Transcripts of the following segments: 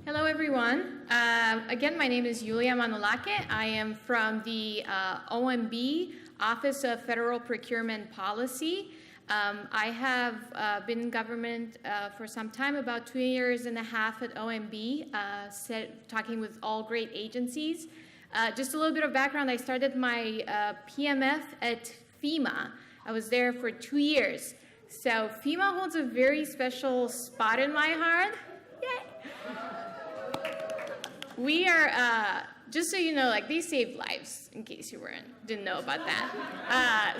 Hello, everyone. Again, my name is Yulia Manolake. I am from the OMB, Office of Federal Procurement Policy. I have been in government for some time, about 2.5 years at OMB, talking with all great agencies. Just a little bit of background, I started my PMF at FEMA. I was there for 2 years. So FEMA holds a very special spot in my heart. Yay! We are, just so you know, like they save lives, in case you didn't know about that.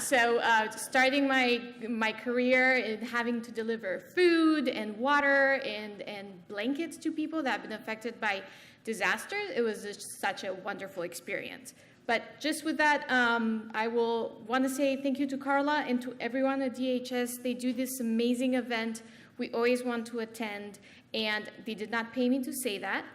Starting my career in having to deliver food and water and blankets to people that have been affected by disasters, it was just such a wonderful experience. But just with that, I will want to say thank you to Carla and to everyone at DHS. They do this amazing event. We always want to attend, and they did not pay me to say that.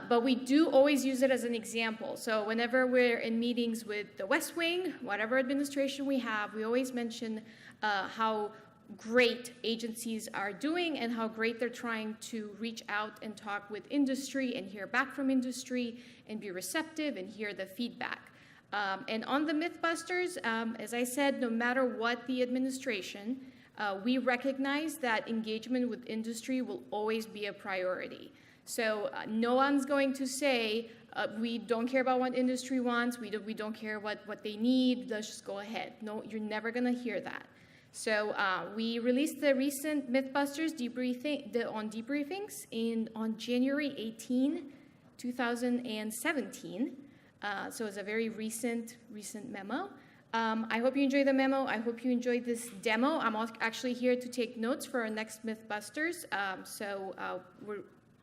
But we do always use it as an example. So whenever we're in meetings with the West Wing, whatever administration we have, we always mention how great agencies are doing and how great they're trying to reach out and talk with industry and hear back from industry and be receptive and hear the feedback. And on the Mythbusters, as I said, no matter what the administration, we recognize that engagement with industry will always be a priority. So no one's going to say, we don't care about what industry wants, we don't care what they need, let's just go ahead. No, you're never going to hear that. So we released the recent Mythbusters on debriefings on January 18, 2017. So it's a very recent memo. I hope you enjoy the memo. I hope you enjoyed this demo. I'm actually here to take notes for our next Mythbusters. We're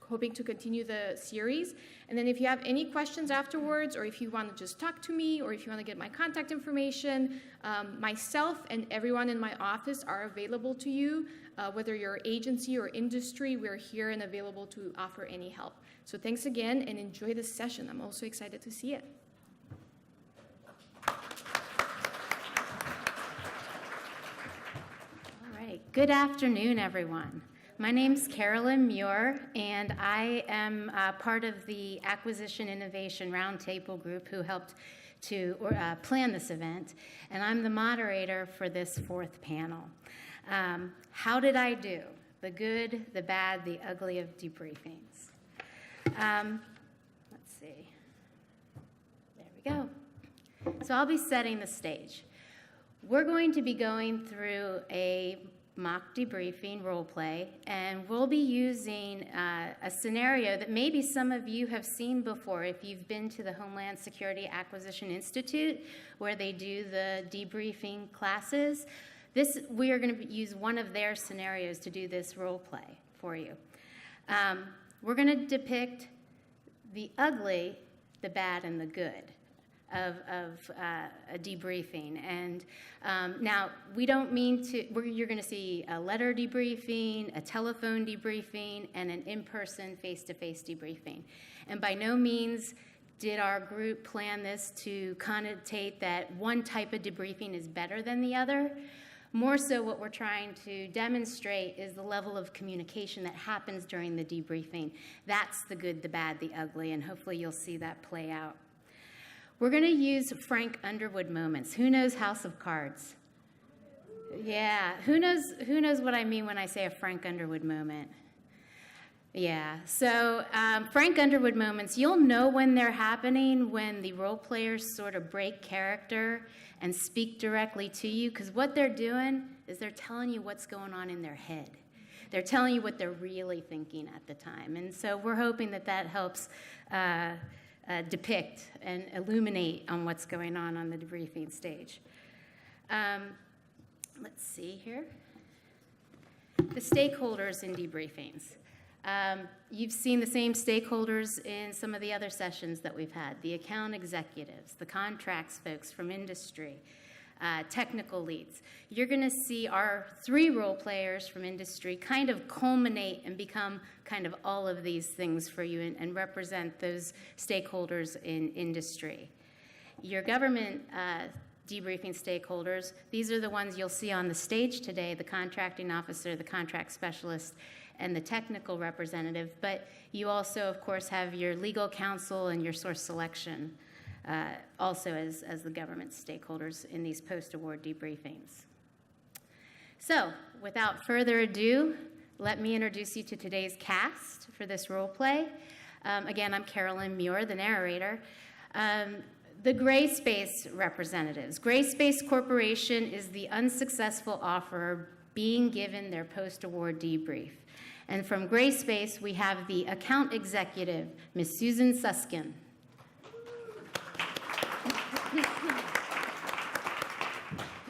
hoping to continue the series. And then if you have any questions afterwards, or if you want to just talk to me, or if you want to get my contact information, myself and everyone in my office are available to you. Whether you're agency or industry, we're here and available to offer any help. So thanks again and enjoy this session. I'm also excited to see it. All right, good afternoon, everyone. My name's Carolyn Muir, and I am part of the Acquisition Innovation Roundtable group who helped to plan this event, and I'm the moderator for this fourth panel. How did I do? The good, the bad, the ugly of debriefings. Let's see. There we go. So I'll be setting the stage. We're going to be going through a mock debriefing role play, and we'll be using a scenario that maybe some of you have seen before if you've been to the Homeland Security Acquisition Institute where they do the debriefing classes. We are going to use one of their scenarios to do this role play for you. We're going to depict the ugly, the bad, and the good of a debriefing. And now, we don't mean to, you're going to see a letter debriefing, a telephone debriefing, and an in-person, face-to-face debriefing. And by no means did our group plan this to connotate that one type of debriefing is better than the other. More so, what we're trying to demonstrate is the level of communication that happens during the debriefing. That's the good, the bad, the ugly, and hopefully you'll see that play out. We're going to use Frank Underwood moments. Who knows House of Cards? Yeah, who knows what I mean when I say a Frank Underwood moment? Yeah, so Frank Underwood moments, you'll know when they're happening when the role players sort of break character and speak directly to you, because what they're doing is they're telling you what's going on in their head. They're telling you what they're really thinking at the time. And so we're hoping that that helps depict and illuminate on what's going on the debriefing stage. Let's see here. The stakeholders in debriefings. You've seen the same stakeholders in some of the other sessions that we've had. The account executives, the contracts folks from industry, technical leads. You're going to see our 3 role players from industry kind of culminate and become kind of all of these things for you and represent those stakeholders in industry. Your government debriefing stakeholders. These are the ones you'll see on the stage today, the contracting officer, the contract specialist, and the technical representative. But you also, of course, have your legal counsel and your source selection also as the government stakeholders in these post-award debriefings. So, without further ado, let me introduce you to today's cast for this role play. Again, I'm Carolyn Muir, the narrator. The Greyspace representatives. Greyspace Corporation is the unsuccessful offerer being given their post-award debrief. And from Greyspace, we have the account executive, Ms. Susan Suskin.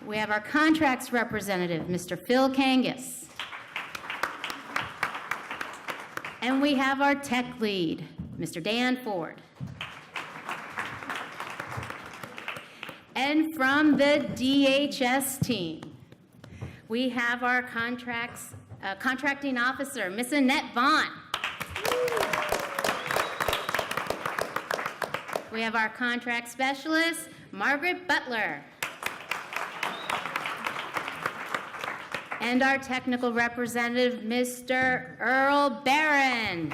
We have our contracts representative, Mr. Phil Kangas. And we have our tech lead, Mr. Dan Ford. And from the DHS team, we have our contracting officer, Miss Annette Vaughn. We have our contract specialist, Margaret Butler. And our technical representative, Mr. Earl Barron.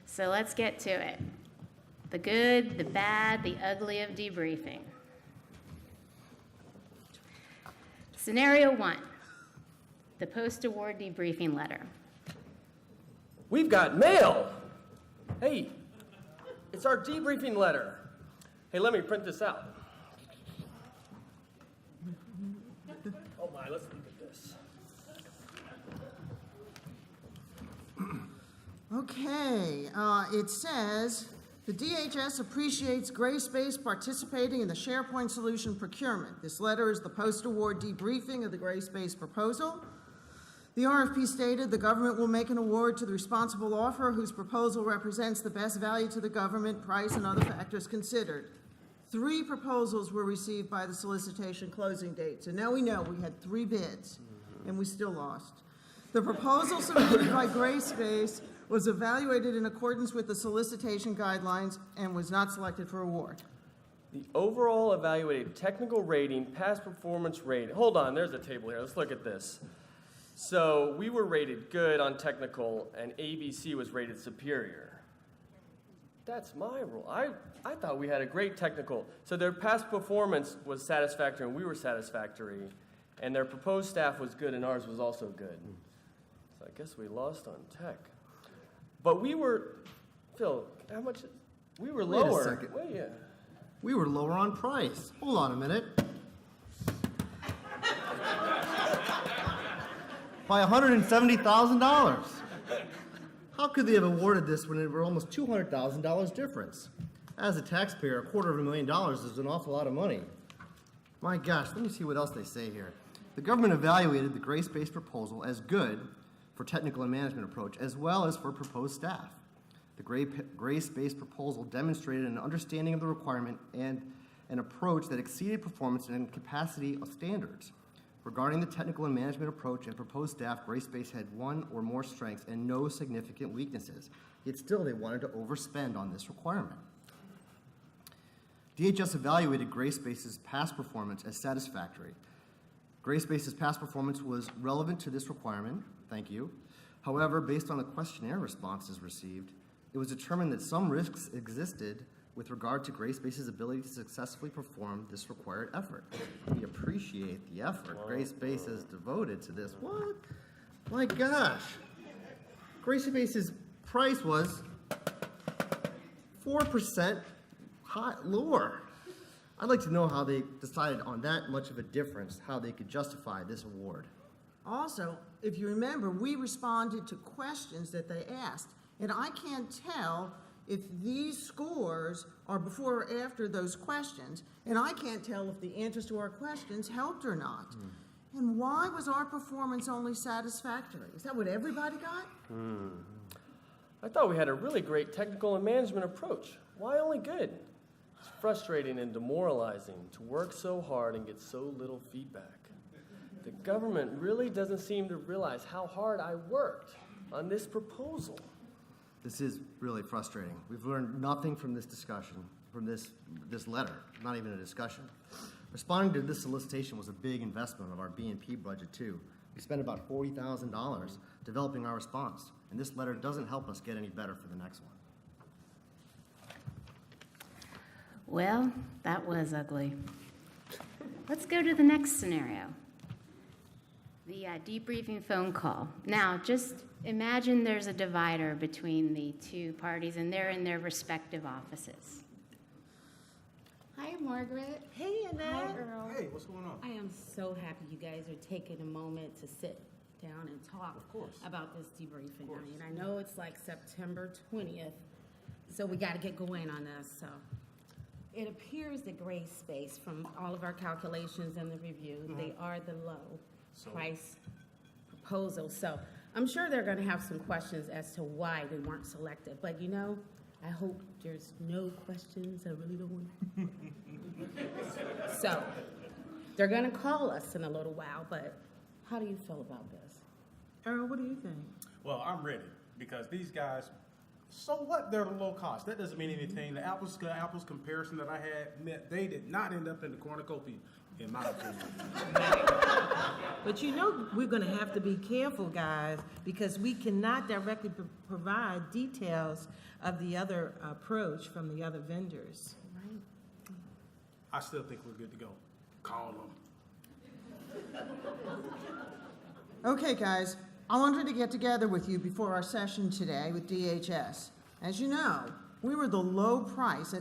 So let's get to it. The good, the bad, the ugly of debriefing. Scenario 1, the post-award debriefing letter. We've got mail. Hey, it's our debriefing letter. Hey, let me print this out. Oh my, let's look at this. Okay, it says, the DHS appreciates Greyspace participating in the SharePoint solution procurement. This letter is the post-award debriefing of the Greyspace proposal. The RFP stated the government will make an award to the responsible offerer whose proposal represents the best value to the government, price, and other factors considered. 3 proposals were received by the solicitation closing date. So now we know we had 3 bids, and we still lost. The proposal submitted by Greyspace was evaluated in accordance with the solicitation guidelines and was not selected for award. The overall evaluated technical rating, past performance rating. Hold on, there's a table here. Let's look at this. So we were rated good on technical, and ABC was rated superior. That's my rule. I thought we had a great technical. So their past performance was satisfactory, and we were satisfactory, and their proposed staff was good, and ours was also good. So I guess we lost on tech. But we were, Phil, how much? We were lower. Wait a second. Wait, yeah. We were lower on price. Hold on a minute. By $170,000. How could they have awarded this when it were almost $200,000 difference? As a taxpayer, $250,000 is an awful lot of money. My gosh, let me see what else they say here. The government evaluated the Greyspace proposal as good for technical and management approach, as well as for proposed staff. The Greyspace proposal demonstrated an understanding of the requirement and an approach that exceeded performance and capacity of standards. Regarding the technical and management approach and proposed staff, Greyspace had 1 or more strengths and no significant weaknesses. Yet still, they wanted to overspend on this requirement. DHS evaluated Greyspace's past performance as satisfactory. Greyspace's past performance was relevant to this requirement. Thank you. However, based on the questionnaire responses received, it was determined that some risks existed with regard to Greyspace's ability to successfully perform this required effort. We appreciate the effort Greyspace has devoted to this. What? My gosh. Greyspace's price was 4% lower. I'd like to know how they decided on that much of a difference, how they could justify this award. Also, if you remember, we responded to questions that they asked, and I can't tell if these scores are before or after those questions, and I can't tell if the answers to our questions helped or not. And why was our performance only satisfactory? Is that what everybody got? I thought we had a really great technical and management approach. Why only good? It's frustrating and demoralizing to work so hard and get so little feedback. The government really doesn't seem to realize how hard I worked on this proposal. This is really frustrating. We've learned nothing from this discussion, from this letter, not even a discussion. Responding to this solicitation was a big investment of our B&P budget too. We spent about $40,000 developing our response, and this letter doesn't help us get any better for the next one. Well, that was ugly. Let's go to the next scenario. The debriefing phone call. Now, just imagine there's a divider between the two parties and they're in their respective offices. Hi, Margaret. Hey, Annette. Hi, Earl. Hey, what's going on? I am so happy you guys are taking a moment to sit down and talk about this debriefing. I mean, I know it's like September 20th, so we got to get going on this. So it appears that Greyspace, from all of our calculations and the review, they are the low price proposal. So I'm sure they're going to have some questions as to why they weren't selected. But you know, I hope there's no questions. I really don't want. So they're going to call us in a little while. But how do you feel about this? Earl, what do you think? Well, I'm ready because these guys, so what? They're low cost. That doesn't mean anything. The apples to apples comparison that I had meant they did not end up in the cornucopia, in my opinion. But you know we're going to have to be careful, guys, because we cannot directly provide details of the other approach from the other vendors. I still think we're good to go. Call them. Okay, guys, I wanted to get together with you before our session today with DHS. As you know, we were lower price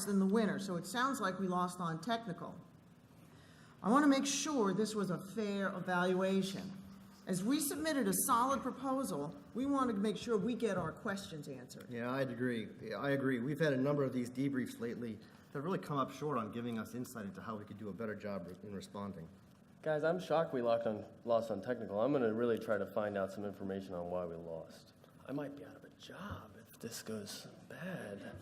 than the winner, so it sounds like we lost on technical. I want to make sure this was a fair evaluation. As we submitted a solid proposal, we wanted to make sure we get our questions answered. Yeah, I agree. We've had a number of these debriefs lately that really come up short on giving us insight into how we could do a better job in responding. Guys, I'm shocked we lost on technical. I'm gonna really try to find out some information on why we lost. I might be out of a job if this goes bad.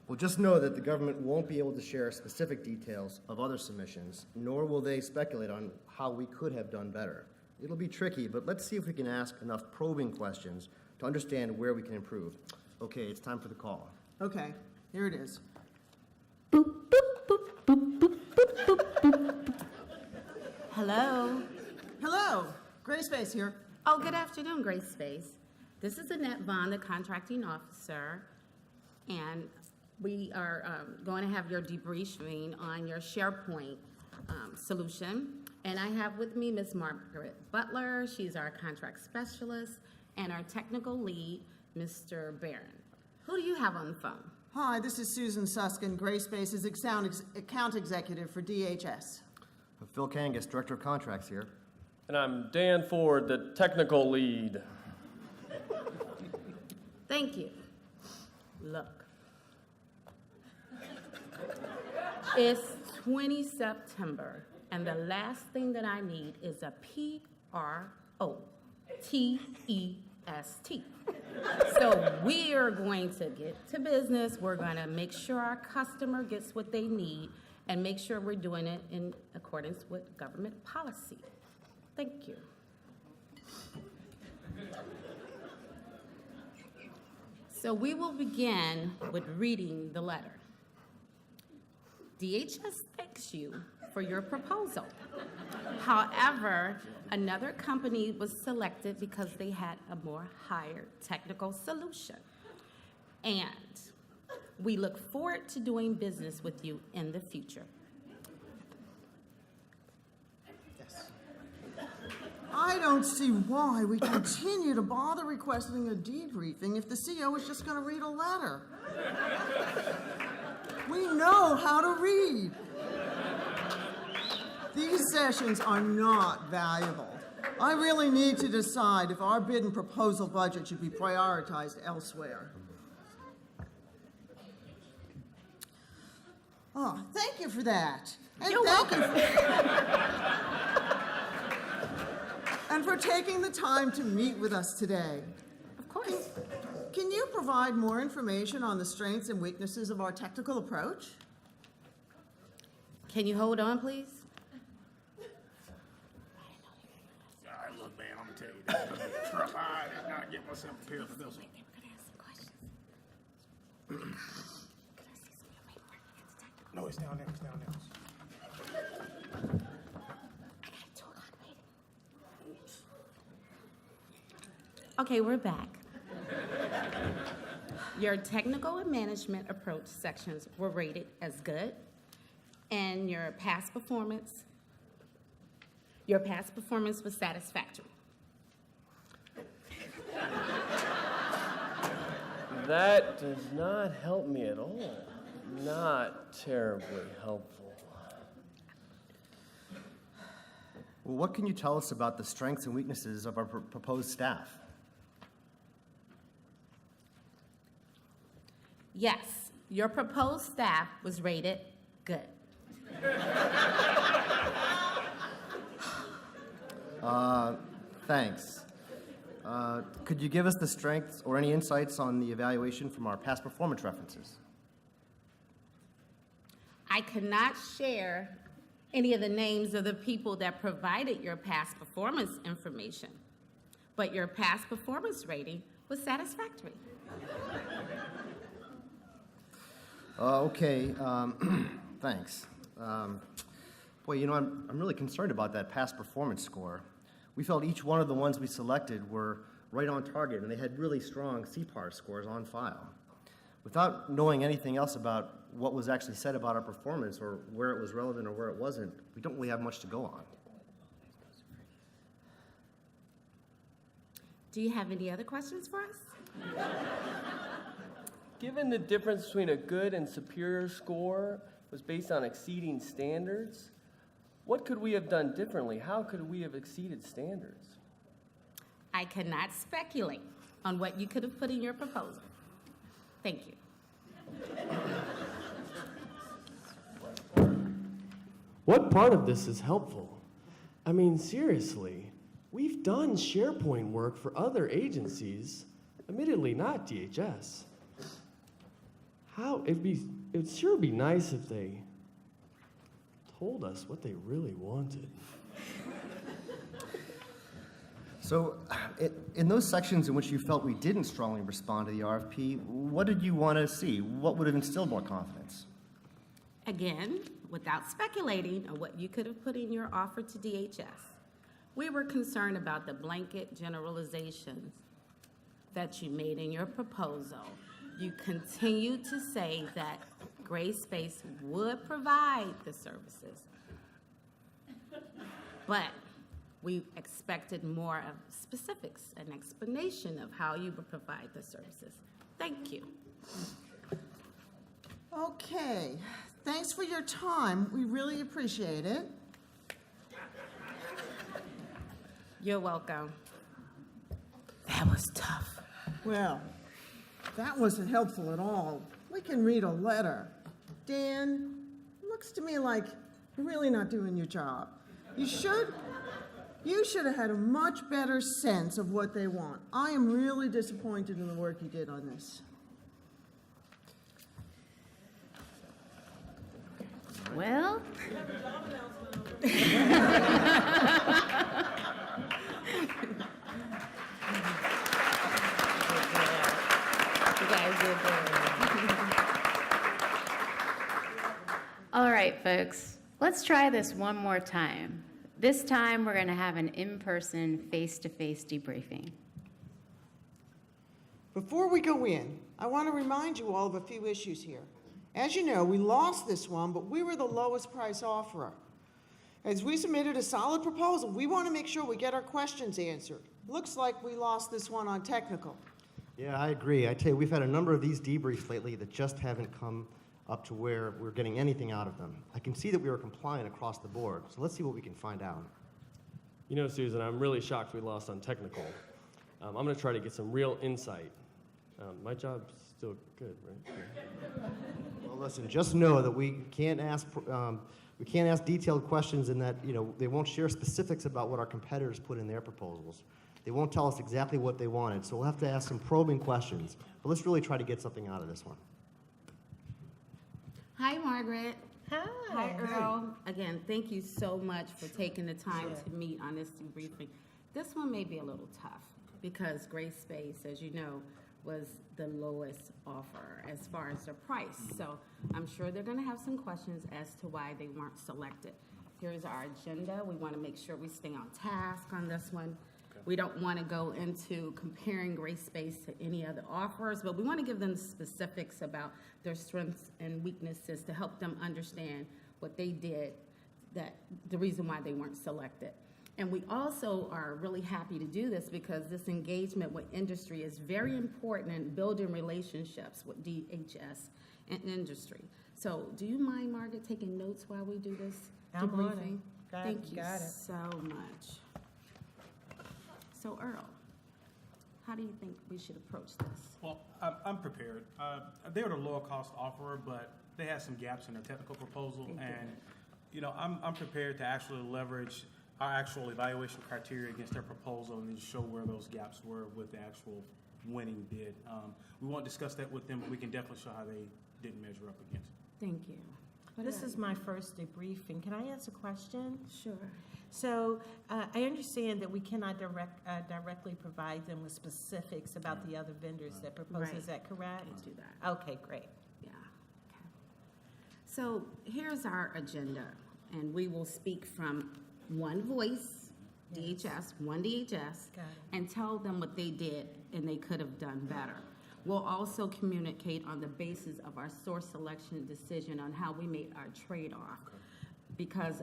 Well, just know that the government won't be able to share specific details of other submissions, nor will they speculate on how we could have done better. It'll be tricky, but let's see if we can ask enough probing questions to understand where we can improve. Okay, it's time for the call. Okay, here it is. Hello. Hello, Greyspace here. Oh, good afternoon, Greyspace. This is Annette Vaughn, the contracting officer, and we are going to have your debriefing on your SharePoint solution. And I have with me Ms. Margaret Butler. She's our contract specialist, and our technical lead, Mr. Barron. Who do you have on the phone? Hi, this is Susan Suskin, Greyspace's account executive for DHS. Phil Kangas, Director of Contracts here. And I'm Dan Ford, the technical lead. Thank you. Look. It's 20 September, and the last thing that I need is a PROTEST. So we are going to get to business. We're going to make sure our customer gets what they need and make sure we're doing it in accordance with government policy. Thank you. So we will begin with reading the letter. DHS thanks you for your proposal. However, another company was selected because they had a more higher technical solution. And we look forward to doing business with you in the future. I don't see why we continue to bother requesting a debriefing if the CEO is just going to read a letter. We know how to read. These sessions are not valuable. I really need to decide if our bid and proposal budget should be prioritized elsewhere. Oh, thank you for that. And You're welcome. And for taking the time to meet with us today. Of course. Can you provide more information on the strengths and weaknesses of our technical approach? Can you hold on, please? All right, look, man, I'm gonna tell you I did not get myself prepared for this one. No, it's down there, it's down there. Okay, we're back. Your technical and management approach sections were rated as good, and your past performance was satisfactory. That does not help me at all. Not terribly helpful. Well, what can you tell us about the strengths and weaknesses of our proposed staff? Yes, your proposed staff was rated good. Thanks. Could you give us the strengths or any insights on the evaluation from our past performance references? I cannot share any of the names of the people that provided your past performance information, but your past performance rating was satisfactory. Okay, thanks. Boy, you know, I'm really concerned about that past performance score. We felt each one of the ones we selected were right on target, and they had really strong CPAR scores on file. Without knowing anything else about what was actually said about our performance or where it was relevant or where it wasn't, we don't really have much to go on. Do you have any other questions for us? Given the difference between a good and superior score was based on exceeding standards, what could we have done differently? How could we have exceeded standards? I cannot speculate on what you could have put in your proposal. Thank you. What part of this is helpful? I mean, seriously, we've done SharePoint work for other agencies, admittedly not DHS. It'd sure be nice if they told us what they really wanted. So, in those sections in which you felt we didn't strongly respond to the RFP, what did you want to see? What would have instilled more confidence? Again, without speculating on what you could have put in your offer to DHS, we were concerned about the blanket generalizations that you made in your proposal. You continue to say that Greyspace would provide the services, but we expected more of specifics and explanation of how you would provide the services. Thank you. Okay, thanks for your time. We really appreciate it. You're welcome. That was tough. Well, that wasn't helpful at all. We can read a letter. Dan, looks to me like you're really not doing your job. You should have had a much better sense of what they want. I am really disappointed in the work you did on this. Well, You guys did good. all right, folks, let's try this one more time. This time, we're going to have an in-person, face-to-face debriefing. Before we go in, I want to remind you all of a few issues here. As you know, we lost this one, but we were the lowest price offerer. As we submitted a solid proposal, we want to make sure we get our questions answered. Looks like we lost this one on technical. Yeah, I agree. I tell you, we've had a number of these debriefs lately that just haven't come up to where we're getting anything out of them. I can see that we were compliant across the board, so let's see what we can find out. You know, Susan, I'm really shocked we lost on technical. I'm going to try to get some real insight. My job's still good, right? Well, listen, just know that we can't ask detailed questions in that, you know, they won't share specifics about what our competitors put in their proposals. They won't tell us exactly what they wanted, so we'll have to ask some probing questions. But let's really try to get something out of this one. Hi, Margaret. Hi. Hi, Earl. Again, thank you so much for taking the time to meet on this debriefing. This one may be a little tough because Greyspace, as you know, was the lowest offer as far as their price. So I'm sure they're gonna have some questions as to why they weren't selected. Here's our agenda. We wanna make sure we stay on task on this one. We don't wanna go into comparing Greyspace to any other offers, but we wanna give them specifics about their strengths and weaknesses to help them understand what they did, that the reason why they weren't selected. And we also are really happy to do this because this engagement with industry is very important in building relationships with DHS and industry. So do you mind, Margaret, taking notes while we do this I'm on it. debriefing? Got it, Thank you got it. so much. So Earl, how do you think we should approach this? Well, I'm prepared. They're the lower cost offerer, but they had some gaps in their technical proposal, and, you know, I'm prepared to actually leverage our actual evaluation criteria against their proposal and then show where those gaps were with the actual winning bid. We won't discuss that with them, but we can definitely show how they didn't measure up against it. Thank you. What This about is my first debriefing. Can I ask a question? you? Sure. So I understand that we cannot directly provide them with specifics about the other vendors that propose. Right. Is that correct? Can't do that. Okay, great. Yeah, okay. So here's our agenda, and we will speak from one voice, DHS, one DHS, Got it. and tell them what they did and they could have done better. We'll also communicate on the basis of our source selection decision on how we made our trade-off. Because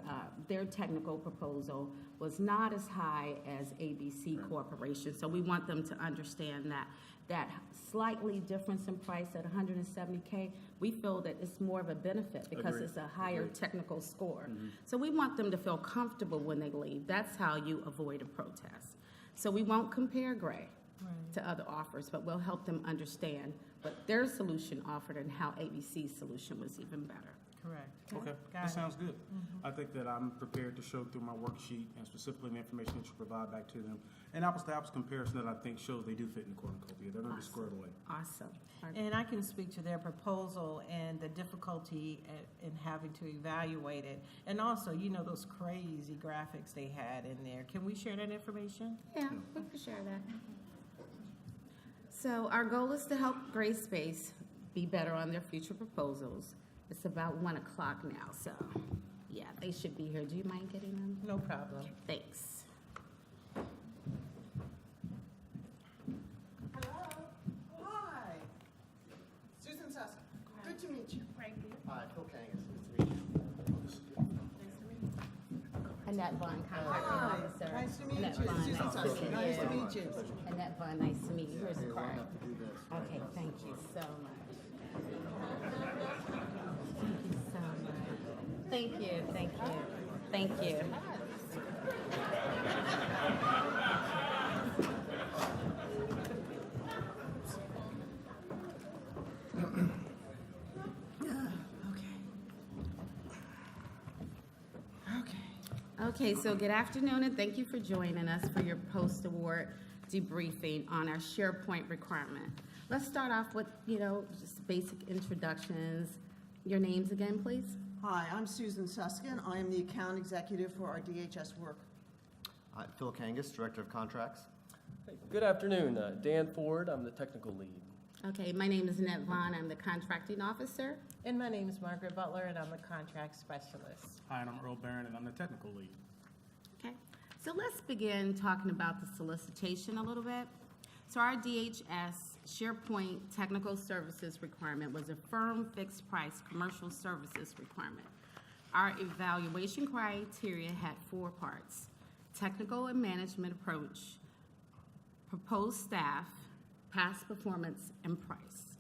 their technical proposal was not as high as ABC Corporation. So we want them to understand that slightly difference in price at $170K, we feel that it's more of a benefit because Agreed. it's a higher Agreed. technical score. So we want them to feel comfortable when they leave. That's how you avoid a protest. So we won't compare Gray to other offers, but we'll help them understand what their solution offered and how ABC's solution was even better. Correct. Okay, Got that it. sounds good. I think that I'm prepared to show through my worksheet and specifically the information that you provide back to them, an apples-to-apples comparison that I think shows they do fit in the cornucopia. They're gonna be squared away. Awesome. And I can speak to their proposal and the difficulty in having to evaluate it. And also, you know, those crazy graphics they had in there. Can we share that information? Yeah, we can share that. So our goal is to help Greyspace be better on their future proposals. It's about 1 o'clock now, so yeah, they should be here. Do you mind getting them? No problem. Thanks. Hello. Hi. Susan Sussman. Good to meet you. Hi, Phil Kangas, nice to meet you. Annette Vaughn, contracting Hi. officer. Nice to meet Annette you. Vaughn, Susan nice to Sussman. meet Nice to you. meet you. Annette Vaughn, nice to meet you. Here's the We'll card. have to do this. Okay, thank you so much. Thank you so much. Thank you, thank you, thank you. Okay, so good afternoon and thank you for joining us for your post-award debriefing on our SharePoint requirement. Let's start off with, just basic introductions. Your names again, please? Hi, I'm Susan Suskin. I am the account executive for our DHS work. Hi, Phil Kangas, Director of Contracts. Hey, good afternoon, Dan Ford, I'm the technical lead. Okay, my name is Annette Vaughn. I'm the contracting officer. And my name is Margaret Butler, and I'm a contract specialist. Hi, and I'm Earl Barron, and I'm the technical lead. Okay, so let's begin talking about the solicitation a little bit. So our DHS SharePoint technical services requirement was a firm fixed price commercial services requirement. Our evaluation criteria had 4 parts: technical and management approach, proposed staff, past performance, and price.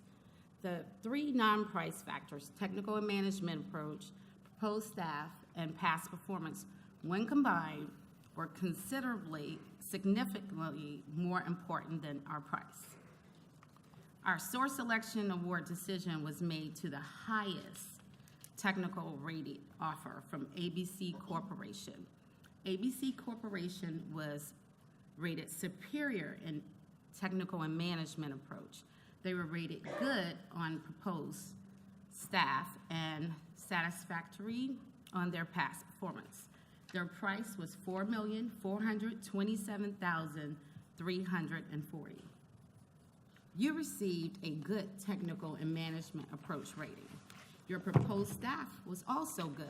The 3 non-price factors, technical and management approach, proposed staff, and past performance, when combined, were significantly more important than our price. Our source selection award decision was made to the highest technical rated offer from ABC Corporation. ABC Corporation was rated superior in technical and management approach. They were rated good on proposed staff and satisfactory on their past performance. Their price was $4,427,340. You received a good technical and management approach rating. Your proposed staff was also good,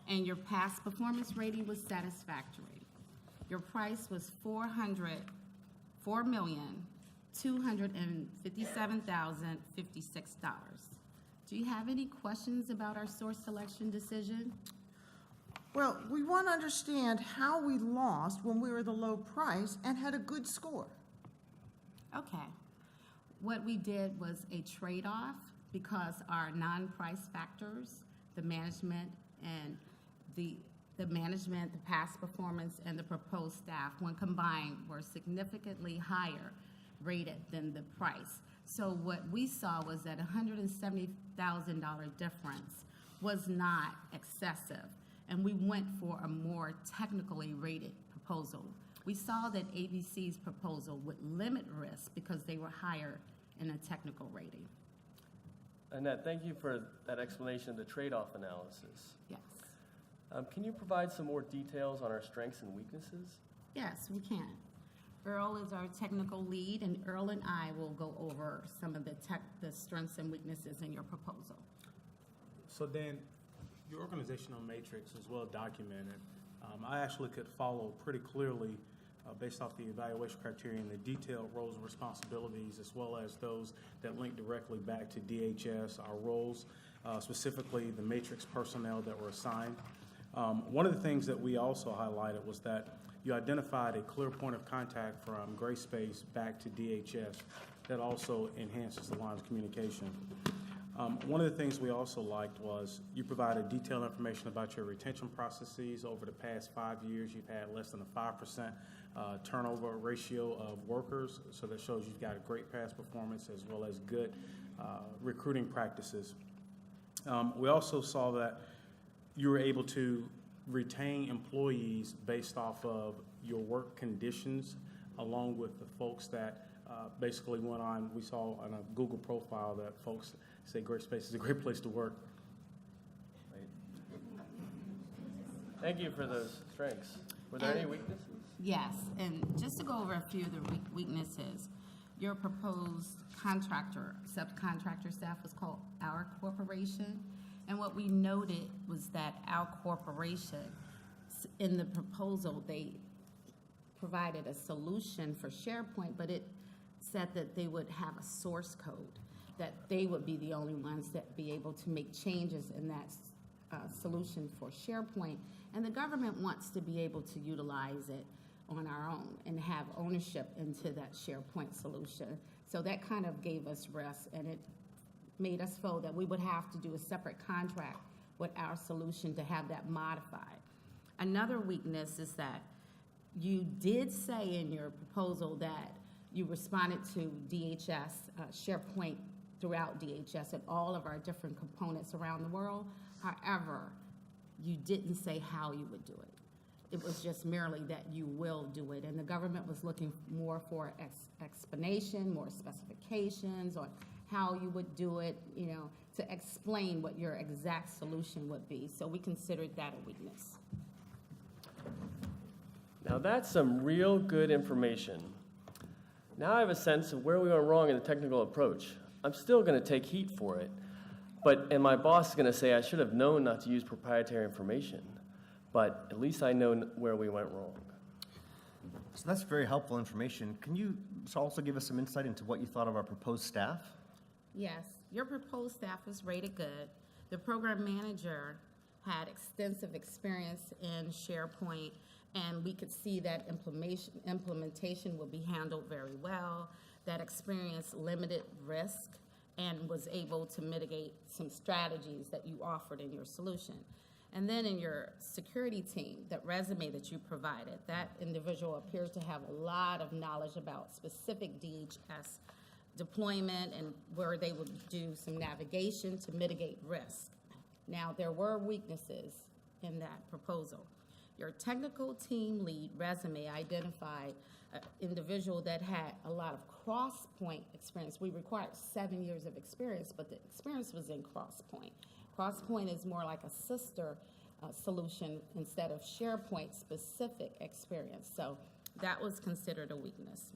and your past performance rating was satisfactory. Your price was $4,257,056. Do you have any questions about our source selection decision? Well, we want to understand how we lost when we were the low price and had a good score. Okay. What we did was a trade-off because our non-price factors, the management, the past performance, and the proposed staff, when combined, were significantly higher rated than the price. So what we saw was that $170,000 difference was not excessive, and we went for a more technically rated proposal. We saw that ABC's proposal would limit risk because they were higher in a technical rating. Annette, thank you for that explanation of the trade-off analysis. Yes. Can you provide some more details on our strengths and weaknesses? Yes, we can. Earl is our technical lead, and Earl and I will go over some of the strengths and weaknesses in your proposal. So Dan, your organizational matrix is well documented. I actually could follow pretty clearly based off the evaluation criteria and the detailed roles and responsibilities, as well as those that link directly back to DHS, our roles, specifically the matrix personnel that were assigned. One of the things that we also highlighted was that you identified a clear point of contact from Greyspace back to DHS that also enhances the lines of communication. One of the things we also liked was you provided detailed information about your retention processes. Over the past 5 years, you've had less than a 5% turnover ratio of workers, so that shows you've got a great past performance as well as good recruiting practices. We also saw that you were able to retain employees based off of your work conditions, along with the folks that basically went on. We saw on a Google profile that folks say Greyspace is a great place to work. Right. Thank you for those strengths. Were there any weaknesses? Yes, and just to go over a few of the weaknesses, your proposed subcontractor staff was called Our Corporation, and what we noted was that Our Corporation, in the proposal, they provided a solution for SharePoint, but it said that they would have a source code, that they would be the only ones that be able to make changes in that solution for SharePoint, and the government wants to be able to utilize it on our own and have ownership into that SharePoint solution. So that kind of gave us rest, and it made us feel that we would have to do a separate contract with our solution to have that modified. Another weakness is that you did say in your proposal that you responded to DHS, SharePoint throughout DHS and all of our different components around the world. However, you didn't say how you would do it. It was just merely that you will do it, and the government was looking more for explanation, more specifications on how you would do it, to explain what your exact solution would be. So we considered that a weakness. Now that's some real good information. Now I have a sense of where we went wrong in the technical approach. I'm still going to take heat for it, and my boss is going to say I should have known not to use proprietary information, but at least I know where we went wrong. So that's very helpful information. Can you also give us some insight into what you thought of our proposed staff? Yes, your proposed staff was rated good. The program manager had extensive experience in SharePoint, and we could see that implementation would be handled very well. That experience limited risk and was able to mitigate some strategies that you offered in your solution. And then in your security team, that resume that you provided, that individual appears to have a lot of knowledge about specific DHS deployment and where they would do some navigation to mitigate risk. Now, there were weaknesses in that proposal. Your technical team lead resume identified an individual that had a lot of cross-point experience. We required 7 years of experience, but the experience was in cross-point. Cross-point is more like a sister solution instead of SharePoint-specific experience. So that was considered a weakness.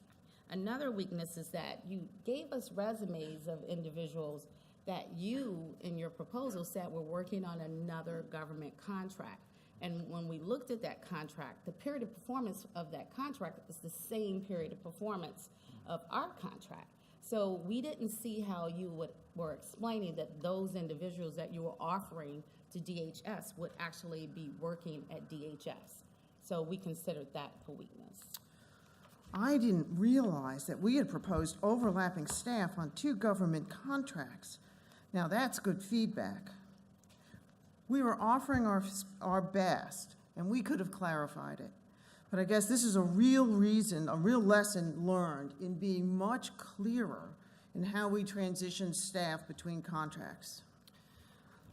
Another weakness is that you gave us resumes of individuals that you, in your proposal, said were working on another government contract. And when we looked at that contract, the period of performance of that contract is the same period of performance of our contract. So we didn't see how you were explaining that those individuals that you were offering to DHS would actually be working at DHS. So we considered that a weakness. I didn't realize that we had proposed overlapping staff on 2 government contracts. Now, that's good feedback. We were offering our best, and we could have clarified it. But I guess this is a real reason, a real lesson learned in being much clearer in how we transition staff between contracts.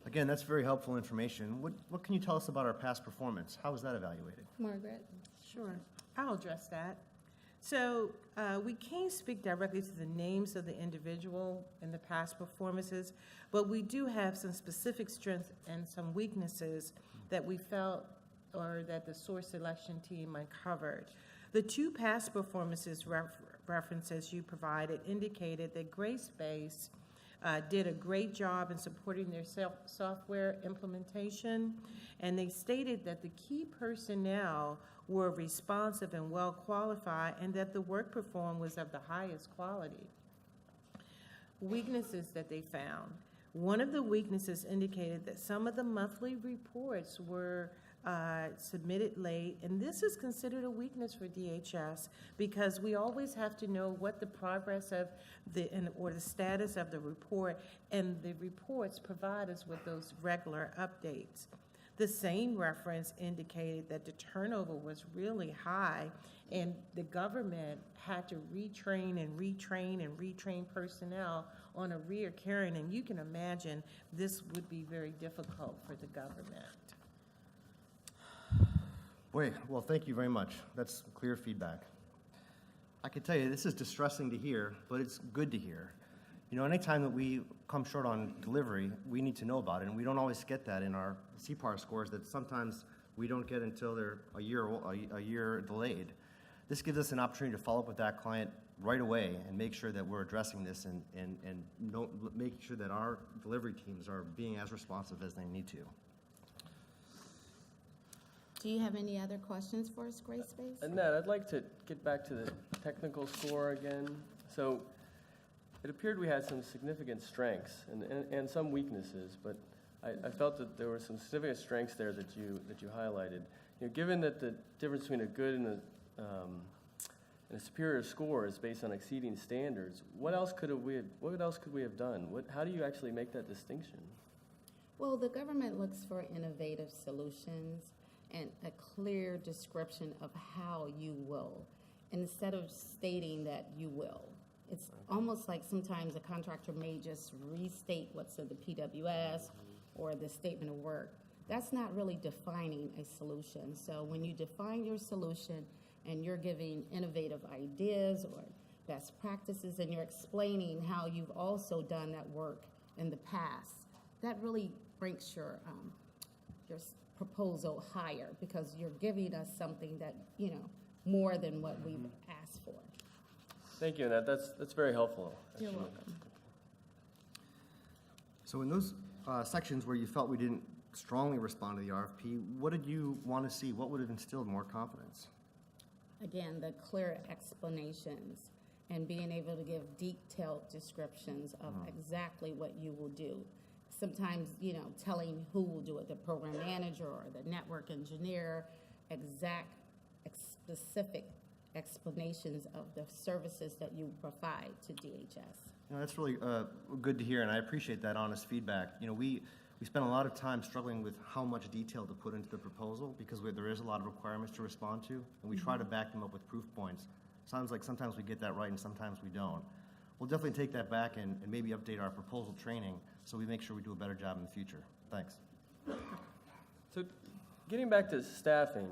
Again, that's very helpful information. What can you tell us about our past performance? How was that evaluated? Margaret? Sure, I'll address that. So we can't speak directly to the names of the individual in the past performances, but we do have some specific strengths and some weaknesses that we felt or that the source selection team uncovered. The 2 past performances references you provided indicated that Greyspace did a great job in supporting their software implementation, and they stated that the key personnel were responsive and well qualified, and that the work performed was of the highest quality. Weaknesses that they found. One of the weaknesses indicated that some of the monthly reports were submitted late, and this is considered a weakness for DHS because we always have to know what the progress of or the status of the report, and the reports provide us with those regular updates. The same reference indicated that the turnover was really high, and the government had to retrain and retrain personnel on a reoccurring, and you can imagine this would be very difficult for the government. Boy, well, thank you very much. That's clear feedback. I can tell you, this is distressing to hear, but it's good to hear. You know, anytime that we come short on delivery, we need to know about it, and we don't always get that in our CPAR scores that sometimes we don't get until they're a year delayed. This gives us an opportunity to follow up with that client right away and make sure that we're addressing this and making sure that our delivery teams are being as responsive as they need to. Do you have any other questions for us, Greyspace? Annette, I'd like to get back to the technical score again. So it appeared we had some significant strengths and some weaknesses, but I felt that there were some significant strengths there that you highlighted. You know, given that the difference between a good and a superior score is based on exceeding standards, what else could we have done? How do you actually make that distinction? Well, the government looks for innovative solutions and a clear description of how you will, instead of stating that you will. It's almost like sometimes a contractor may just restate what's in the PWS or the statement of work. That's not really defining a solution. So when you define your solution and you're giving innovative ideas or best practices and you're explaining how you've also done that work in the past, that really ranks your proposal higher because you're giving us something that, you know, more than what we've asked for. Thank you, Annette. That's very helpful. You're welcome. So in those sections where you felt we didn't strongly respond to the RFP, what did you want to see? What would have instilled more confidence? Again, the clear explanations and being able to give detailed descriptions of exactly what you will do. Sometimes, you know, telling who will do it, the program manager or the network engineer, specific explanations of the services that you provide to DHS. You know, that's really good to hear, and I appreciate that honest feedback. You know, we spent a lot of time struggling with how much detail to put into the proposal because there is a lot of requirements to respond to, and we try to back them up with proof points. Sounds like sometimes we get that right and sometimes we don't. We'll definitely take that back and maybe update our proposal training so we make sure we do a better job in the future. Thanks. So getting back to staffing,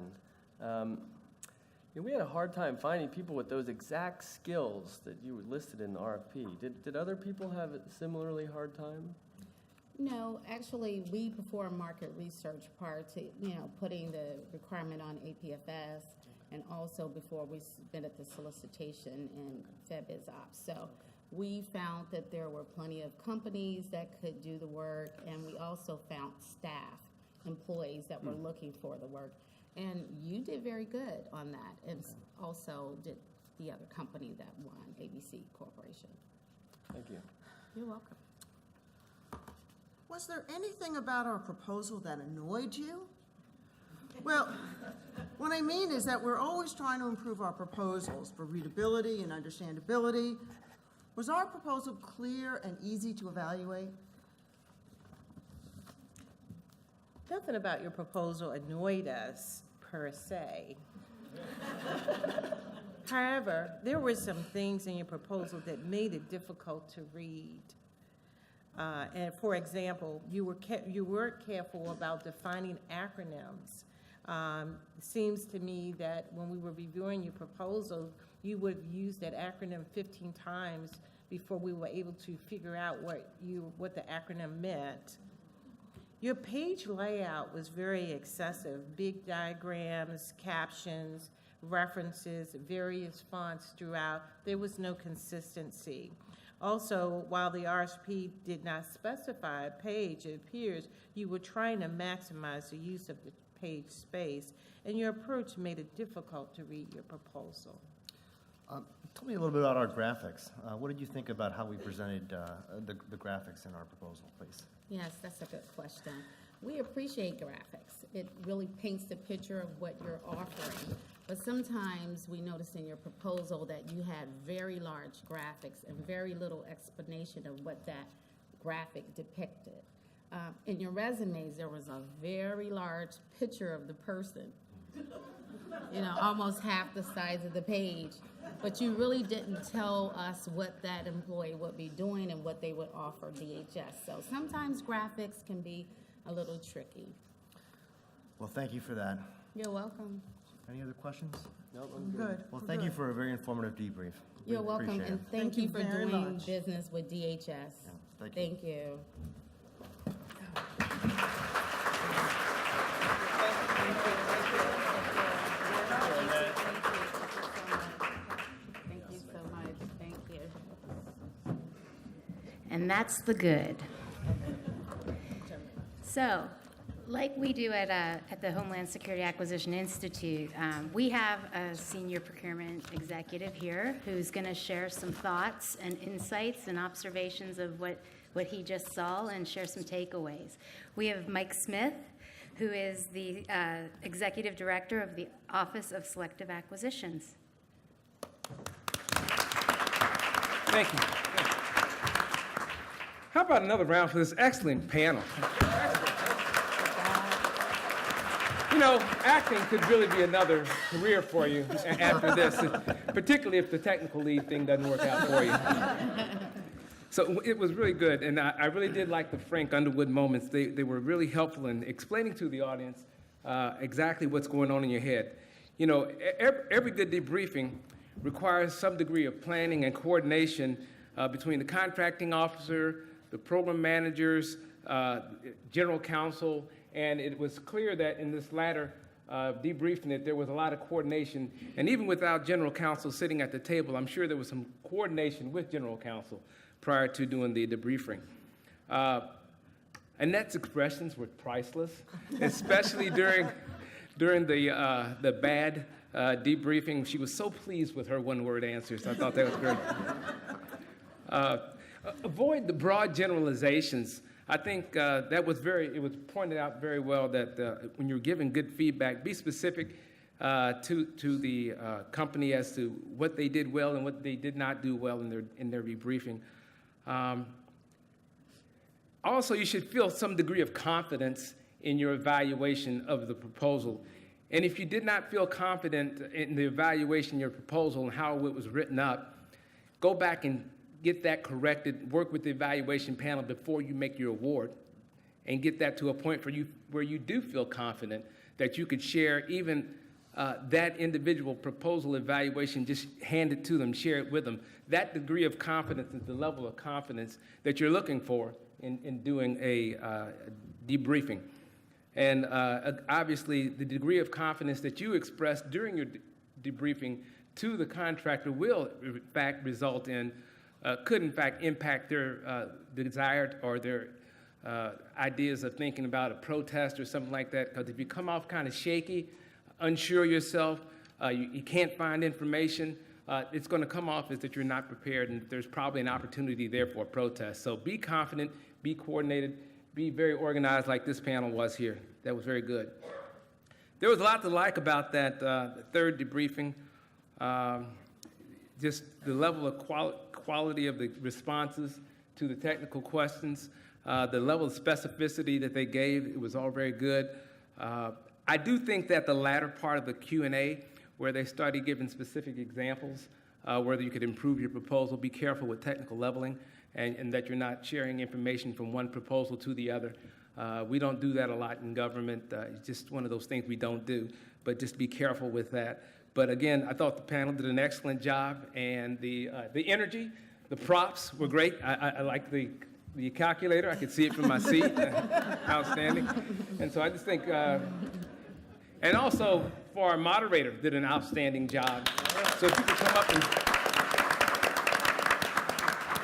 we had a hard time finding people with those exact skills that you listed in the RFP. Did other people have a similarly hard time? No, actually, we perform market research prior to, putting the requirement on APFS, and also before we submitted the solicitation and FedBids Ops. So we found that there were plenty of companies that could do the work, and we also found staff, employees that were looking for the work. And you did very good on that, and also did the other company that won, ABC Corporation. Thank you. You're welcome. Was there anything about our proposal that annoyed you? Well, what I mean is that we're always trying to improve our proposals for readability and understandability. Was our proposal clear and easy to evaluate? Nothing about your proposal annoyed us, per se. However, there were some things in your proposal that made it difficult to read. And for example, you weren't careful about defining acronyms. It seems to me that when we were reviewing your proposal, you would have used that acronym 15 times before we were able to figure out what the acronym meant. Your page layout was very excessive, big diagrams, captions, references, various fonts throughout. There was no consistency. Also, while the RFP did not specify a page, it appears you were trying to maximize the use of the page space, and your approach made it difficult to read your proposal. Tell me a little bit about our graphics. What did you think about how we presented the graphics in our proposal, please? Yes, that's a good question. We appreciate graphics. It really paints the picture of what you're offering. But sometimes we noticed in your proposal that you had very large graphics and very little explanation of what that graphic depicted. In your resumes, there was a very large picture of the person, almost half the size of the page. But you really didn't tell us what that employee would be doing and what they would offer DHS. So sometimes graphics can be a little tricky. Well, thank you for that. You're welcome. Any other questions? No, I'm good. Good. Well, thank you for a very informative debrief. We You're welcome, appreciate and it. thank you for very doing much. business with DHS. thank you. Thank you. Thank you so much. Thank you. And that's the good. So, like we do at the Homeland Security Acquisition Institute, we have a senior procurement executive here who's going to share some thoughts and insights and observations of what he just saw and share some takeaways. We have Mike Smith, who is the executive director of the Office of Selective Acquisitions. Thank you. How about another round for this excellent panel? Acting could really be another career for you after this, particularly if the technical lead thing doesn't work out for you. So it was really good, and I really did like the Frank Underwood moments. They were really helpful in explaining to the audience exactly what's going on in your head. Every good debriefing requires some degree of planning and coordination between the contracting officer, the program managers, general counsel, and it was clear that in this latter debriefing that there was a lot of coordination, and even without general counsel sitting at the table, I'm sure there was some coordination with general counsel prior to doing the debriefing. Annette's expressions were priceless, especially during the bad debriefing. She was so pleased with her one-word answers. I thought that was great. Avoid the broad generalizations. I think it was pointed out very well that when you're giving good feedback, be specific to the company as to what they did well and what they did not do well in their debriefing. Also, you should feel some degree of confidence in your evaluation of the proposal. And if you did not feel confident in the evaluation of your proposal and how it was written up, go back and get that corrected, work with the evaluation panel before you make your award, and get that to a point where you do feel confident that you could share even that individual proposal evaluation, just hand it to them, share it with them. That degree of confidence is the level of confidence that you're looking for in doing a debriefing. And obviously, the degree of confidence that you express during your debriefing to the contractor will, in fact, result in, could in fact impact their desired or their ideas of thinking about a protest or something like that. Because if you come off kind of shaky, unsure yourself, you can't find information, it's going to come off as that you're not prepared, and there's probably an opportunity there for a protest. So be confident, be coordinated, be very organized like this panel was here. That was very good. There was a lot to like about that third debriefing. Just the level of quality of the responses to the technical questions, the level of specificity that they gave, it was all very good. I do think that the latter part of the Q&A, where they started giving specific examples, whether you could improve your proposal, be careful with technical leveling, and that you're not sharing information from one proposal to the other. We don't do that a lot in government. It's just one of those things we don't do, but just be careful with that. But again, I thought the panel did an excellent job, and the energy, the props were great. I like the calculator. I could see it from my seat. Outstanding. And so I just think, and also for our moderator, did an outstanding job. So if you could come up and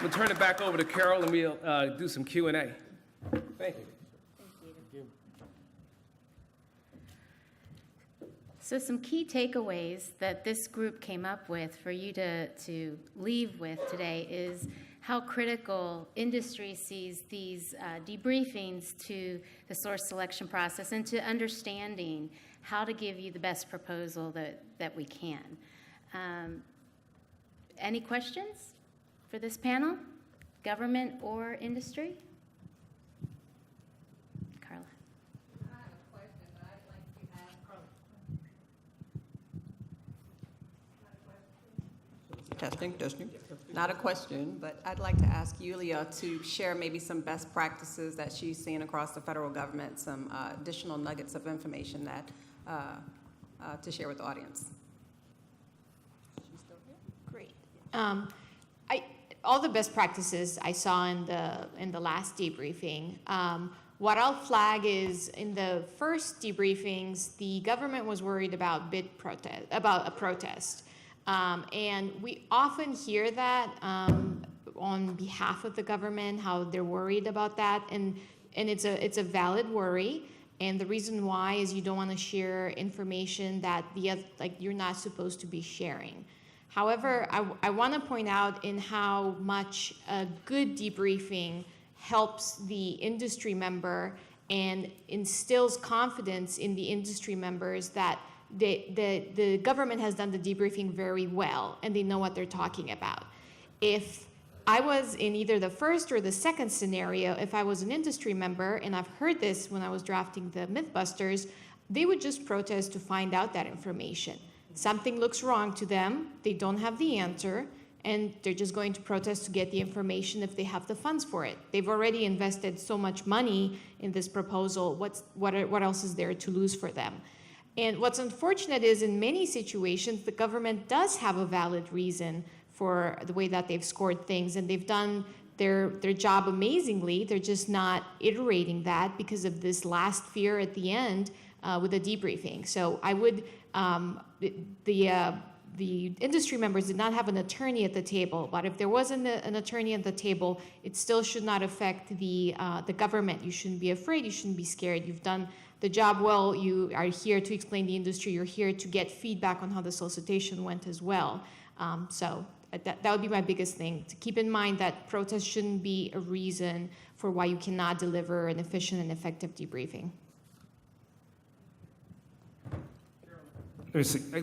we'll turn it back over to Carol, and we'll do some Q&A. Thank you. Thank you. So some key takeaways that this group came up with for you to leave with today is how critical industry sees these debriefings to the source selection process and to understanding how to give you the best proposal that we can. Any questions for this panel, government or industry? Carla. I have a question, but I'd like to ask Carla. Testing. Not a question, but I'd like to ask Yulia to share maybe some best practices that she's seen across the federal government, some additional nuggets of information that to share with the audience. She's still here? Great. All the best practices I saw in the last debriefing. What I'll flag is in the first debriefings, the government was worried about a protest. And we often hear that on behalf of the government, how they're worried about that, and it's a valid worry. And the reason why is you don't want to share information that you're not supposed to be sharing. However, I want to point out in how much a good debriefing helps the industry member and instills confidence in the industry members that the government has done the debriefing very well and they know what they're talking about. If I was in either the first or the second scenario, if I was an industry member, and I've heard this when I was drafting the Mythbusters, they would just protest to find out that information. Something looks wrong to them, they don't have the answer, and they're just going to protest to get the information if they have the funds for it. They've already invested so much money in this proposal, what else is there to lose for them? And what's unfortunate is in many situations, the government does have a valid reason for the way that they've scored things, and they've done their job amazingly. They're just not iterating that because of this last fear at the end with the debriefing. So I would, the industry members did not have an attorney at the table, but if there wasn't an attorney at the table, it still should not affect the government. You shouldn't be afraid, you shouldn't be scared. You've done the job well, you are here to explain the industry, you're here to get feedback on how the solicitation went as well. So that would be my biggest thing, to keep in mind that protest shouldn't be a reason for why you cannot deliver an efficient and effective debriefing.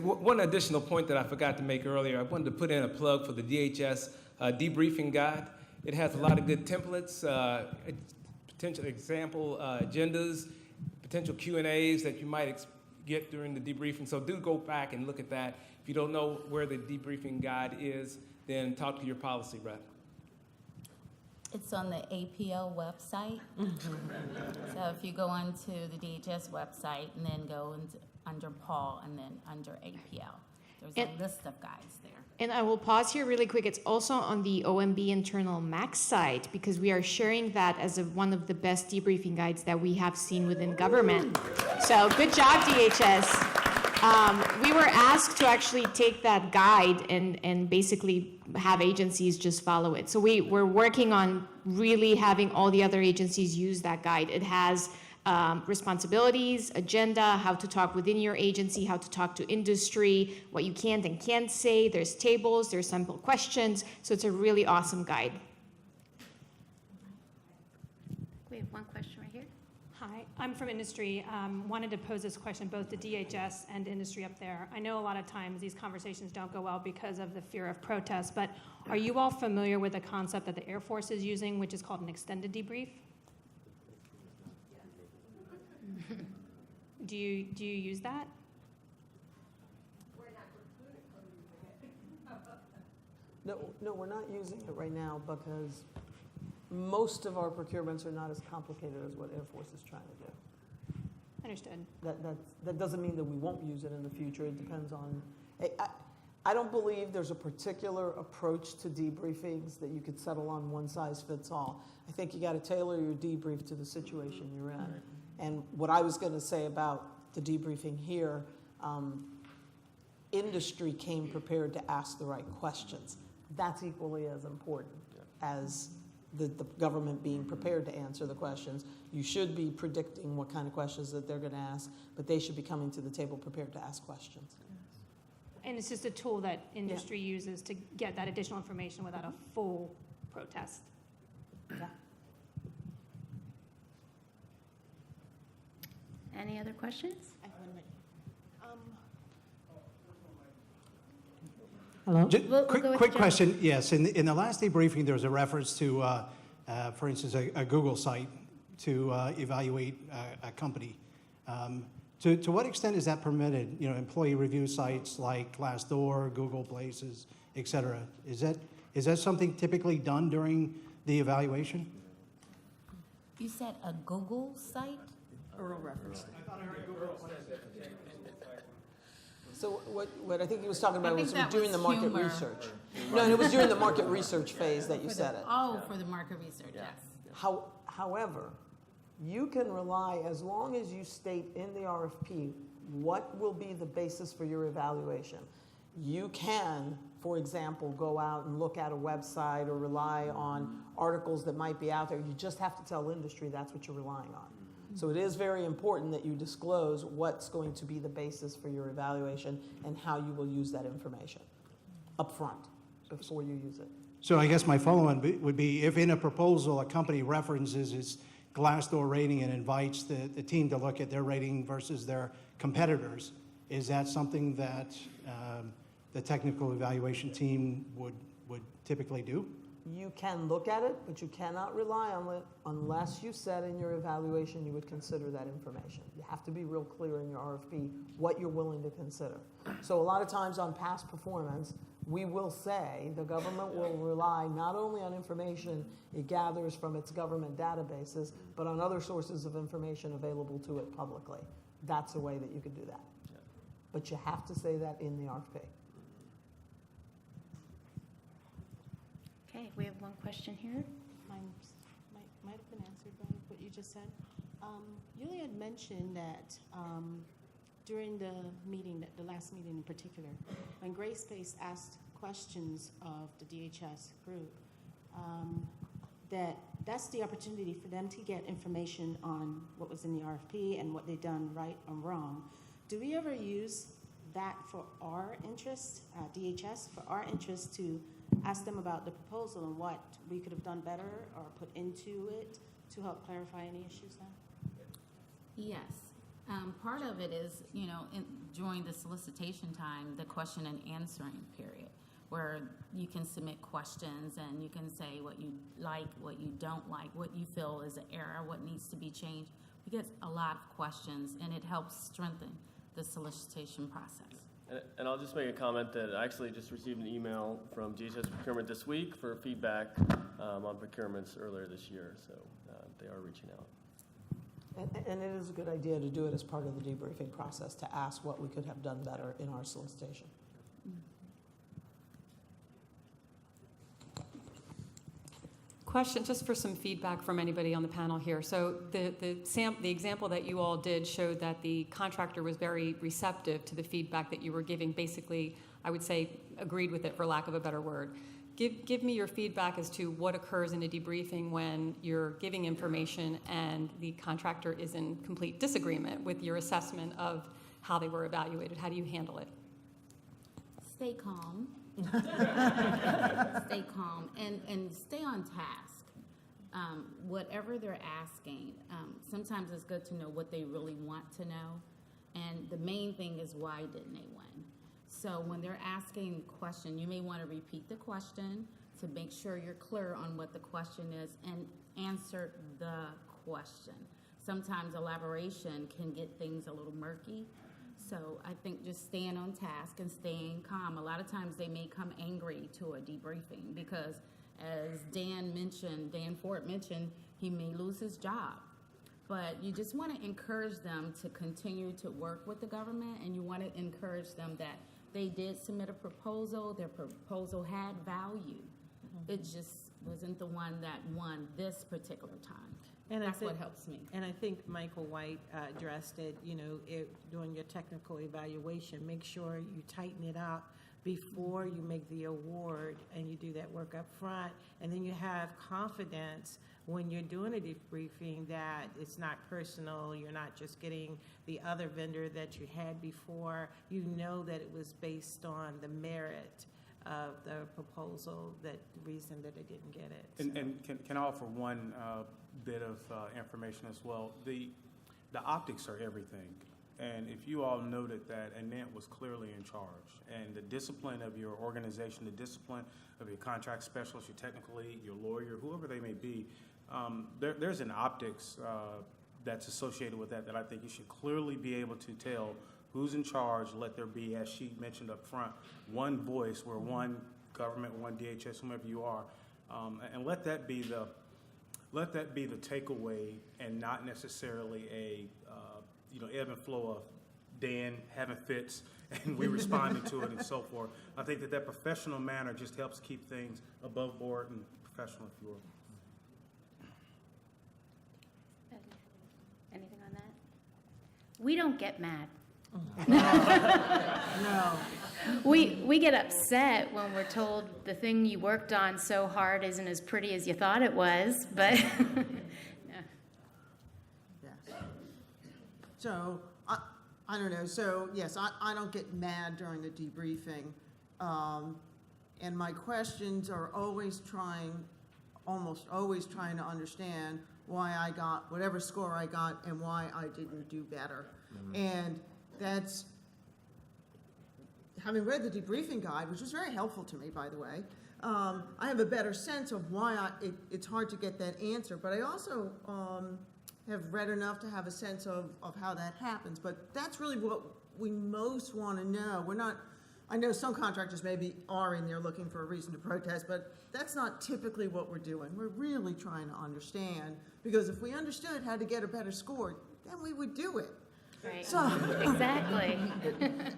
One additional point that I forgot to make earlier, I wanted to put in a plug for the DHS Debriefing Guide. It has a lot of good templates, potential example agendas, potential Q&As that you might get during the debriefing. So do go back and look at that. If you don't know where the debriefing guide is, then talk to your policy rep. It's on the APO website. So if you go onto the DHS website and then go under Paul and then under APL, There's And- a list of guides there. And I will pause here really quick. It's also on the OMB internal Max site because we are sharing that as one of the best debriefing guides that we have seen within government. So good job, DHS. We were asked to actually take that guide and basically have agencies just follow it. So we're working on really having all the other agencies use that guide. It has responsibilities, agenda, how to talk within your agency, how to talk to industry, what you can and can't say. There's tables, there's sample questions. So it's a really awesome guide. We have one question right here. Hi, I'm from industry. Wanted to pose this question both to DHS and industry up there. I know a lot of times these conversations don't go well because of the fear of protest, but are you all familiar with a concept that the Air Force is using, which is called an extended debrief? Do you use that? No, we're not using it right now because most of our procurements are not as complicated as what Air Force is trying to do. Understood. That doesn't mean that we won't use it in the future. It depends on, I don't believe there's a particular approach to debriefings that you could settle on one size fits all. I think you got to tailor your debrief to the situation you're in. And what I was going to say about the debriefing here, industry came prepared to ask the right questions. That's equally as important as the government being prepared to answer the questions. You should be predicting what kind of questions that they're going to ask, but they should be coming to the table prepared to ask questions. And it's just a tool that industry uses to get that additional information without a full protest. Yeah. Any other questions? Hello? We'll go with Quick Joe. question, yes. In the last debriefing, there was a reference to, for instance, a Google site to evaluate a company. To what extent is that permitted? You know, employee review sites like Glassdoor, Google Places, et cetera. Is that something typically done during the evaluation? You said a Google site? Oral reference. So what I think he was talking about was during the market research. No, and it was during the market research phase that you said it. Oh, for the market research, yes. However, you can rely, as long as you state in the RFP what will be the basis for your evaluation. You can, for example, go out and look at a website or rely on articles that might be out there. You just have to tell industry that's what you're relying on. So it is very important that you disclose what's going to be the basis for your evaluation and how you will use that information up front before you use it. So I guess my follow-on would be, if in a proposal, a company references its Glassdoor rating and invites the team to look at their rating versus their competitors, is that something that the technical evaluation team would typically do? You can look at it, but you cannot rely on it unless you said in your evaluation you would consider that information. You have to be real clear in your RFP what you're willing to consider. So a lot of times on past performance, we will say the government will rely not only on information it gathers from its government databases, but on other sources of information available to it publicly. That's a way that you could do that. But you have to say that in the RFP. Okay, we have one question here. Mine might have been answered by what you just said. Yulia had mentioned that during the meeting, the last meeting in particular, when Greyspace asked questions of the DHS group, that's the opportunity for them to get information on what was in the RFP and what they've done right or wrong. Do we ever use that for our interest, DHS, for our interest to ask them about the proposal and what we could have done better or put into it to help clarify any issues then? Yes. Part of it is, during the solicitation time, the question and answering period, where you can submit questions and you can say what you like, what you don't like, what you feel is an error, what needs to be changed. We get a lot of questions, and it helps strengthen the solicitation process. And I'll just make a comment that I actually just received an email from DHS Procurement this week for feedback on procurements earlier this year, so they are reaching out. And it is a good idea to do it as part of the debriefing process, to ask what we could have done better in our solicitation. question, just for some feedback from anybody on the panel here. So the example that you all did showed that the contractor was very receptive to the feedback that you were giving. Basically, I would say agreed with it, for lack of a better word. Give me your feedback as to what occurs in a debriefing when you're giving information and the contractor is in complete disagreement with your assessment of how they were evaluated. How do you handle it? Stay calm. Stay calm and stay on task. Whatever they're asking, sometimes it's good to know what they really want to know. And the main thing is, why didn't they win? So when they're asking a question, you may want to repeat the question to make sure you're clear on what the question is and answer the question. Sometimes elaboration can get things a little murky. So I think just staying on task and staying calm. A lot of times they may come angry to a debriefing because, as Dan Ford mentioned, he may lose his job. But you just want to encourage them to continue to work with the government, and you want to encourage them that they did submit a proposal. Their proposal had value. It just wasn't the one that won this particular time. And that's what helps me. And I think Michael White addressed it, during your technical evaluation. Make sure you tighten it up before you make the award, and you do that work up front. And then you have confidence when you're doing a debriefing that it's not personal. You're not just getting the other vendor that you had before. You know that it was based on the merit of the proposal, that the reason that they didn't get it. And can I offer one bit of information as well? The optics are everything. And if you all noted that Annette was clearly in charge, and the discipline of your organization, the discipline of your contract specialist, your technical lead, your lawyer, whoever they may be, there's an optics that's associated with that I think you should clearly be able to tell who's in charge. Let there be, as she mentioned up front, one voice, where one government, one DHS, whomever you are, and let that be the takeaway, and not necessarily a ebb and flow of Dan having fits and we responding to it and so forth. I think that professional manner just helps keep things above board and professional, if you will. Anything on that? We don't get mad. No. We get upset when we're told the thing you worked on so hard isn't as pretty as you thought it was, but Yes. So, I don't know. So, yes, I don't get mad during a debriefing. And my questions are almost always trying to understand why I got whatever score I got and why I didn't do better. And that's, having read the debriefing guide, which was very helpful to me, by the way, I have a better sense of why it's hard to get that answer. But I also have read enough to have a sense of how that happens. But that's really what we most want to know. I know some contractors maybe are in there looking for a reason to protest, but that's not typically what we're doing. We're really trying to understand, because if we understood how to get a better score, then we would do it. right. So, Exactly.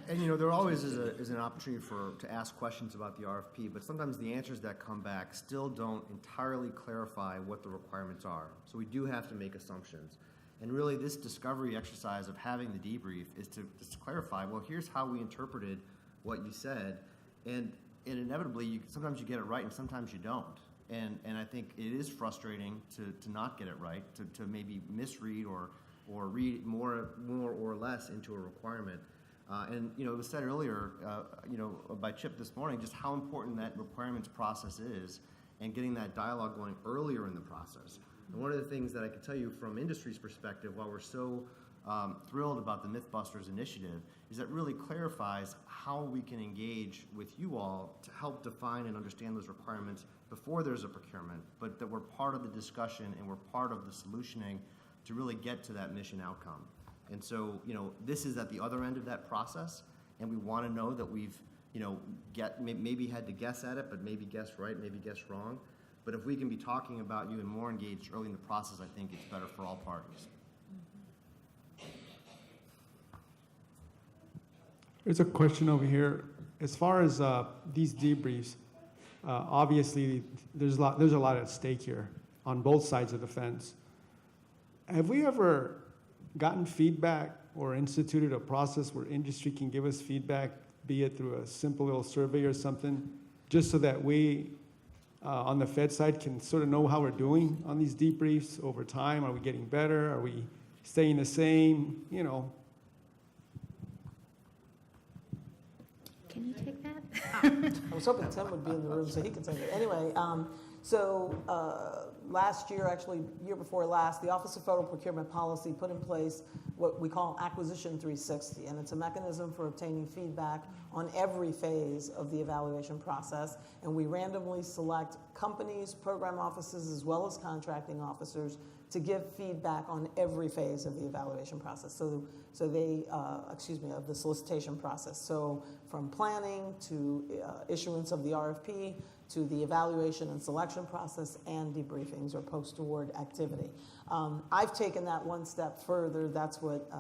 And there always is an opportunity to ask questions about the RFP, but sometimes the answers that come back still don't entirely clarify what the requirements are. So we do have to make assumptions. And really, this discovery exercise of having the debrief is to clarify, well, here's how we interpreted what you said, and inevitably, sometimes you get it right and sometimes you don't. And I think it is frustrating to not get it right, to maybe misread or read more or less into a requirement. And it was said earlier, by Chip this morning, just how important that requirements process is, and getting that dialogue going earlier in the process. And one of the things that I can tell you from industry's perspective, while we're so thrilled about the Mythbusters initiative, is that really clarifies how we can engage with you all to help define and understand those requirements before there's a procurement, but that we're part of the discussion and we're part of the solutioning to really get to that mission outcome. And so, this is at the other end of that process, and we want to know that we've, maybe had to guess at it, but maybe guessed right, maybe guessed wrong. But if we can be talking about you and more engaged early in the process, I think it's better for all parties. There's a question over here. As far as these debriefs, Obviously, there's a lot at stake here on both sides of the fence. Have we ever gotten feedback or instituted a process where industry can give us feedback, be it through a simple little survey or something, just so that we, on the Fed side, can sort of know how we're doing on these debriefs over time? Are we getting better? Are we staying the same? You know. Can you take that? I was hoping Tim would be in the room so he could take it. Anyway, last year, actually year before last, the Office of Federal Procurement Policy put in place what we call Acquisition 360, and it's a mechanism for obtaining feedback on every phase of the evaluation process, and we randomly select companies, program offices, as well as contracting officers to give feedback on every phase of the evaluation process. Of the solicitation process. So from planning to issuance of the RFP to the evaluation and selection process and debriefings or post-award activity. I've taken that one step further. That's what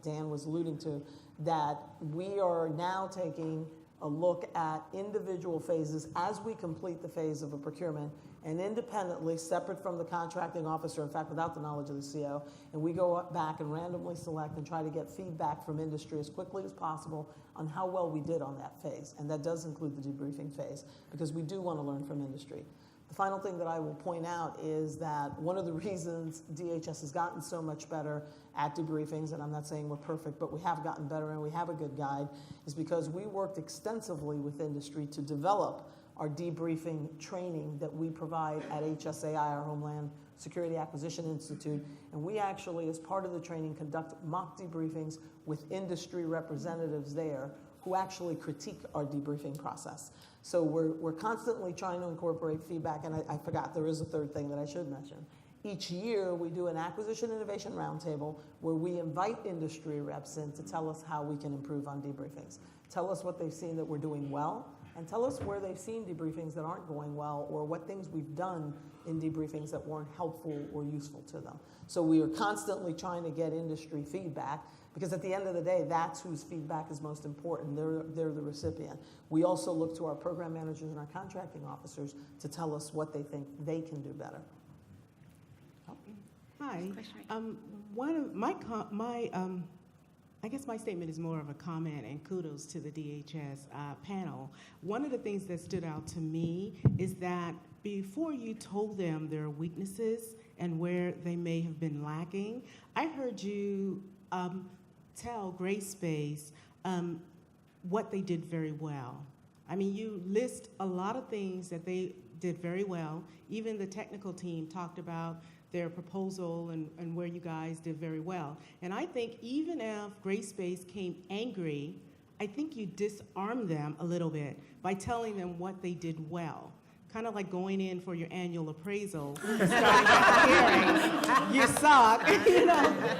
Dan was alluding to, that we are now taking a look at individual phases as we complete the phase of a procurement, and independently, separate from the contracting officer, in fact, without the knowledge of the CO, and we go back and randomly select and try to get feedback from industry as quickly as possible on how well we did on that phase. And that does include the debriefing phase, because we do want to learn from industry. The final thing that I will point out is that one of the reasons DHS has gotten so much better at debriefings, and I'm not saying we're perfect, but we have gotten better and we have a good guide, is because we worked extensively with industry to develop our debriefing training that we provide at HSAI, our Homeland Security Acquisition Institute. And we actually, as part of the training, conduct mock debriefings with industry representatives there who actually critique our debriefing process. So we're constantly trying to incorporate feedback, and I forgot, there is a third thing that I should mention. Each year, we do an Acquisition Innovation Roundtable where we invite industry reps in to tell us how we can improve on debriefings. Tell us what they've seen that we're doing well, and tell us where they've seen debriefings that aren't going well, or what things we've done in debriefings that weren't helpful or useful to them. So we are constantly trying to get industry feedback, because at the end of the day, that's whose feedback is most important. They're the recipient. We also look to our program managers and our contracting officers to tell us what they think they can do better. Hi. I guess my statement is more of a comment and kudos to the DHS panel. One of the things that stood out to me is that before you told them their weaknesses and where they may have been lacking, I heard you tell Greyspace what they did very well. I mean, you list a lot of things that they did very well. Even the technical team talked about their proposal and where you guys did very well. And I think even if Greyspace came angry, I think you disarmed them a little bit by telling them what they did well. Kind of like going in for your annual appraisal, starting at the hearing, you suck.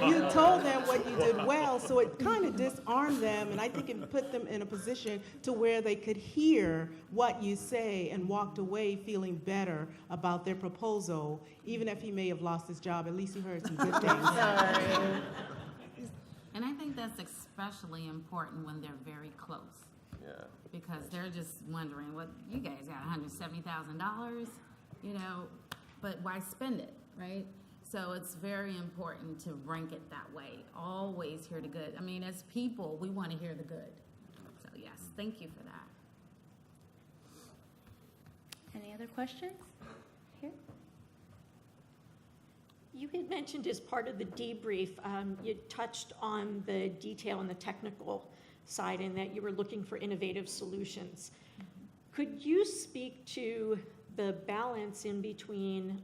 You told them what you did well, so it kind of disarmed them, and I think it put them in a position to where they could hear what you say and walked away feeling better about their proposal, even if he may have lost his job. At least he heard some good things. And I think that's especially important when they're very close. Yeah. Because they're just wondering, what, you guys got $170,000, but why spend it, right? So it's very important to rank it that way. Always hear the good. I mean, as people, we want to hear the good. So yes, thank you for that. Any other questions? Here? You had mentioned as part of the debrief, you touched on the detail and the technical side, and that you were looking for innovative solutions. Could you speak to the balance in between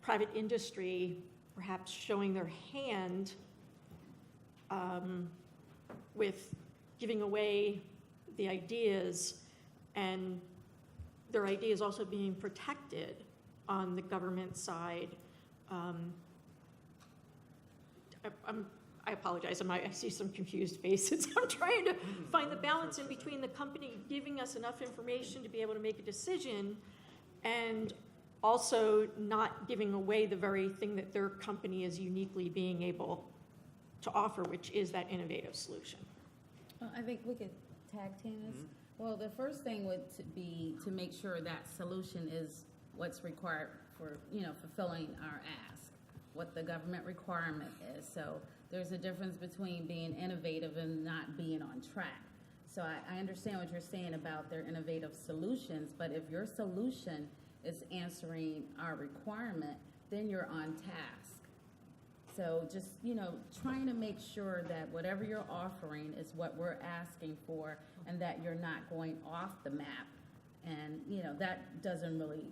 private industry perhaps showing their hand with giving away the ideas, and their ideas also being protected on the government side? I apologize, I see some confused faces. I'm trying to find the balance in between the company giving us enough information to be able to make a decision, and also not giving away the very thing that their company is uniquely being able to offer, which is that innovative solution. Well, I think we could tag team this. Well, the first thing would to be to make sure that solution is what's required for, fulfilling our ask, what the government requirement is. So there's a difference between being innovative and not being on track. So I understand what you're saying about their innovative solutions, but if your solution is answering our requirement, then you're on task. So just, trying to make sure that whatever you're offering is what we're asking for and that you're not going off the map. And, that doesn't really,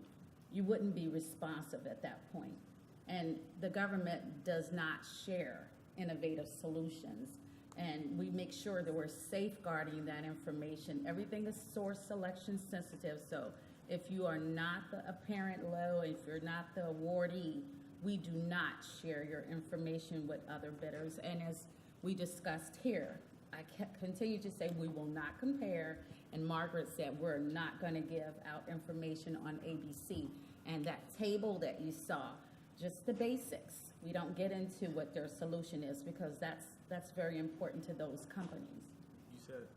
you wouldn't be responsive at that point. And the government does not share innovative solutions. And we make sure that we're safeguarding that information. Everything is source selection sensitive. So if you are not the apparent low, if you're not the awardee, we do not share your information with other bidders. And as we discussed here, I continue to say we will not compare. And Margaret said we're not going to give out information on ABC. And that table that you saw, just the basics. We don't get into what their solution is because that's very important to those companies. You said it.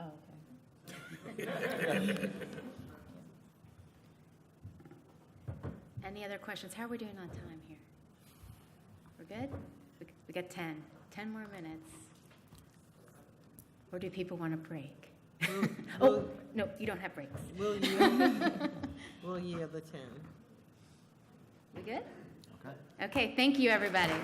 Oh, okay. Any other questions? How are we doing on time here? We're good? We got 10 more minutes. Or do people want a break? Oh, no, you don't have breaks. We'll yield the 10. We good? Okay. Okay, thank you, everybody.